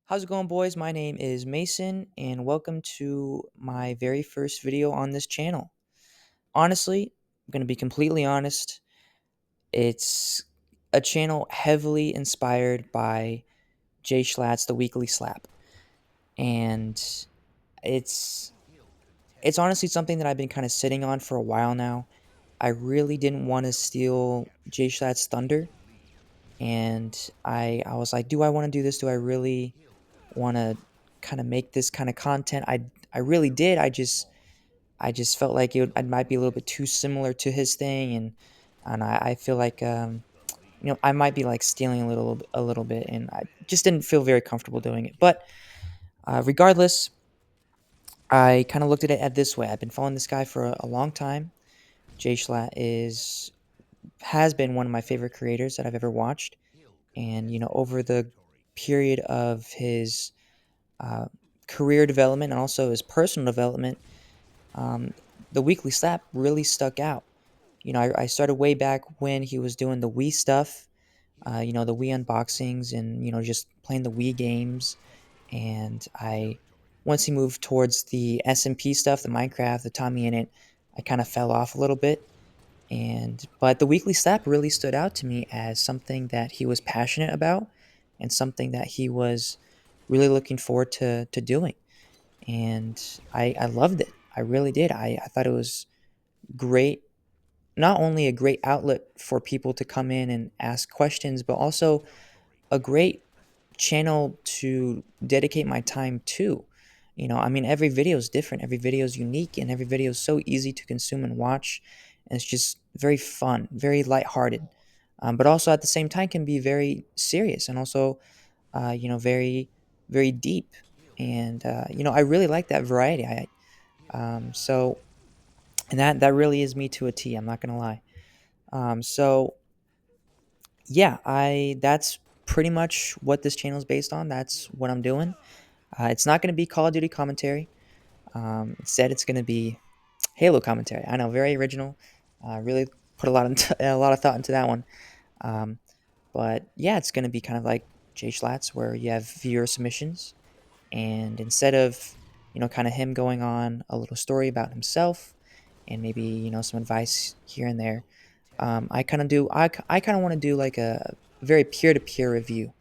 How's it going, boys? My name is Mason, and welcome to my very first video on this channel. Honestly, I'm going to be completely honest. It's a channel heavily inspired by Jay Schlatt's The Weekly Slap. And it's it's honestly something that I've been kind of sitting on for a while now. I really didn't want to steal Jay Schlatt's thunder, and I was like, do I want to do this? Do I really want to kind of make this kind of content? I really did. I just felt like I might be a little bit too similar to his thing, and I feel like I might be like stealing a little bit, and I just didn't feel very comfortable doing it. But regardless, I kind of looked at it at this way. I've been following this guy for a long time. Jay Schlatt has been one of my favorite creators that I've ever watched, and over the period of his uh, career development and also his personal development, um, the Weekly Slap really stuck out. I started way back when he was doing the Wii stuff, the Wii unboxings and, just playing the Wii games. And once he moved towards the SMP stuff, the Minecraft, the Tommy in it, I kind of fell off a little bit. But the Weekly Slap really stood out to me as something that he was passionate about and something that he was really looking forward to doing. And I loved it. I really did. I thought it was great, not only a great outlet for people to come in and ask questions, but also a great channel to dedicate my time to. I mean, every video is different, every video is unique, and every video is so easy to consume and watch. And it's just very fun, very lighthearted, but also at the same time can be very serious and also, very, very deep. And, I really like that variety. So, and that really is me to a T. I'm not gonna lie. So yeah, I that's pretty much what this channel is based on. That's what I'm doing. It's not going to be Call of Duty commentary. Instead, it's going to be Halo commentary. I know, very original. Really put a lot of thought into that one. Um, but yeah, it's going to be kind of like Jay Schlatt's, where you have viewer submissions, and instead of kind of him going on a little story about himself and maybe some advice here and there, I kind of want to do like a very peer to peer review.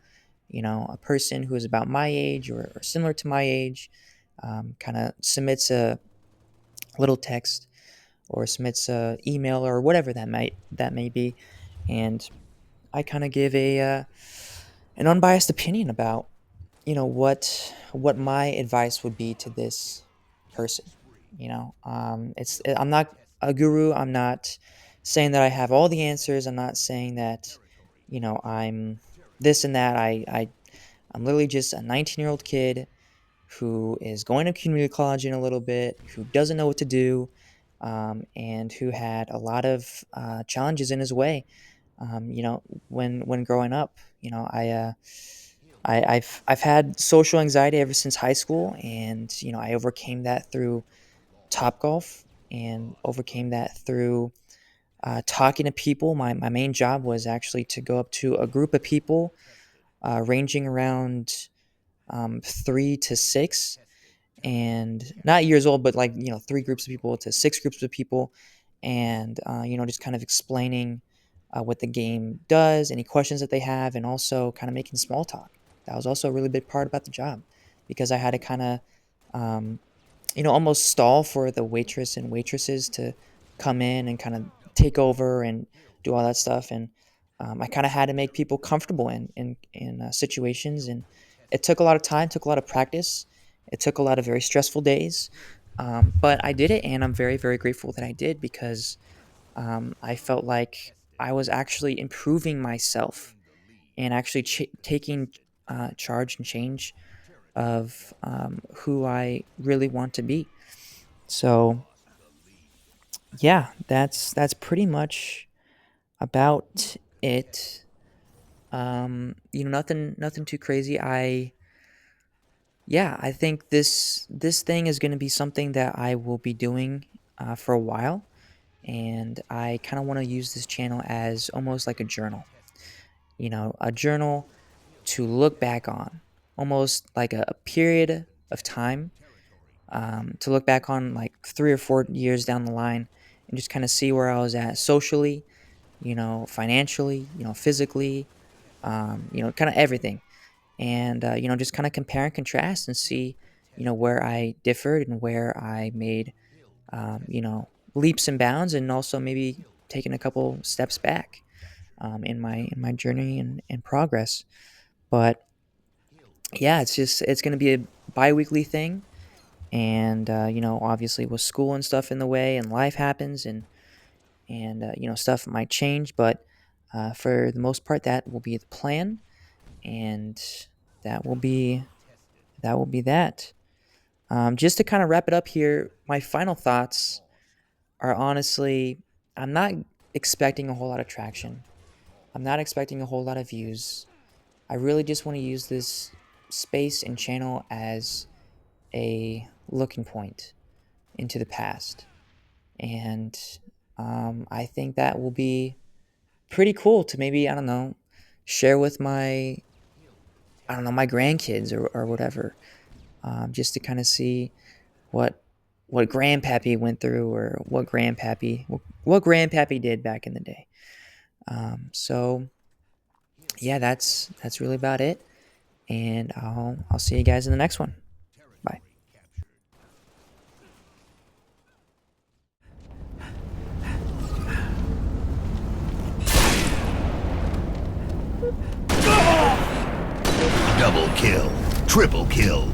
A person who is about my age or similar to my age, kind of submits a little text or submits a email or whatever that may be, and I kind of give a an unbiased opinion about what my advice would be to this person. I'm not a guru. I'm not saying that I have all the answers. I'm not saying that I'm this and that. I'm literally just a 19-year-old kid who is going to community college in a little bit, who doesn't know what to do, and who had a lot of challenges in his way. When growing up, I've had social anxiety ever since high school, and I overcame that through Top Golf and overcame that through talking to people. My main job was actually to go up to a group of people ranging around 3 to 6, and not years old, but like three groups of people to six groups of people, and just kind of explaining what the game does, any questions that they have, and also kind of making small talk. That was also a really big part about the job because I had to kind of um, almost stall for the waitress and waitresses to come in and kind of take over and do all that stuff. And I kind of had to make people comfortable in situations, and it took a lot of time, took a lot of practice, it took a lot of very stressful days, but I did it, and I'm very very grateful that I did because I felt like I was actually improving myself and actually taking charge and change of who I really want to be. So yeah, that's pretty much about it. Nothing too crazy. I think this thing is going to be something that I will be doing for a while, and I kind of want to use this channel as almost like a journal. A journal to look back on. almost like a period of time to look back on like 3 or 4 years down the line and just kind of see where I was at socially, financially, physically, kind of everything. And, just kind of compare and contrast and see, where I differed and where I made, leaps and bounds, and also maybe taking a couple steps back in my journey and progress. But yeah, it's going to be a bi-weekly thing. And, obviously with school and stuff in the way and life happens, and stuff might change, but for the most part, that will be the plan. And that will be that. Just to kind of wrap it up here, my final thoughts are honestly, I'm not expecting a whole lot of traction. I'm not expecting a whole lot of views. I really just want to use this space and channel as a looking point into the past. And I think that will be pretty cool to maybe, I don't know, share with my grandkids or whatever, just to kind of see what what grandpappy went through, or what grandpappy did back in the day. So yeah, that's really about it, and I'll see you guys in the next one. Bye. Double kill. Triple kill.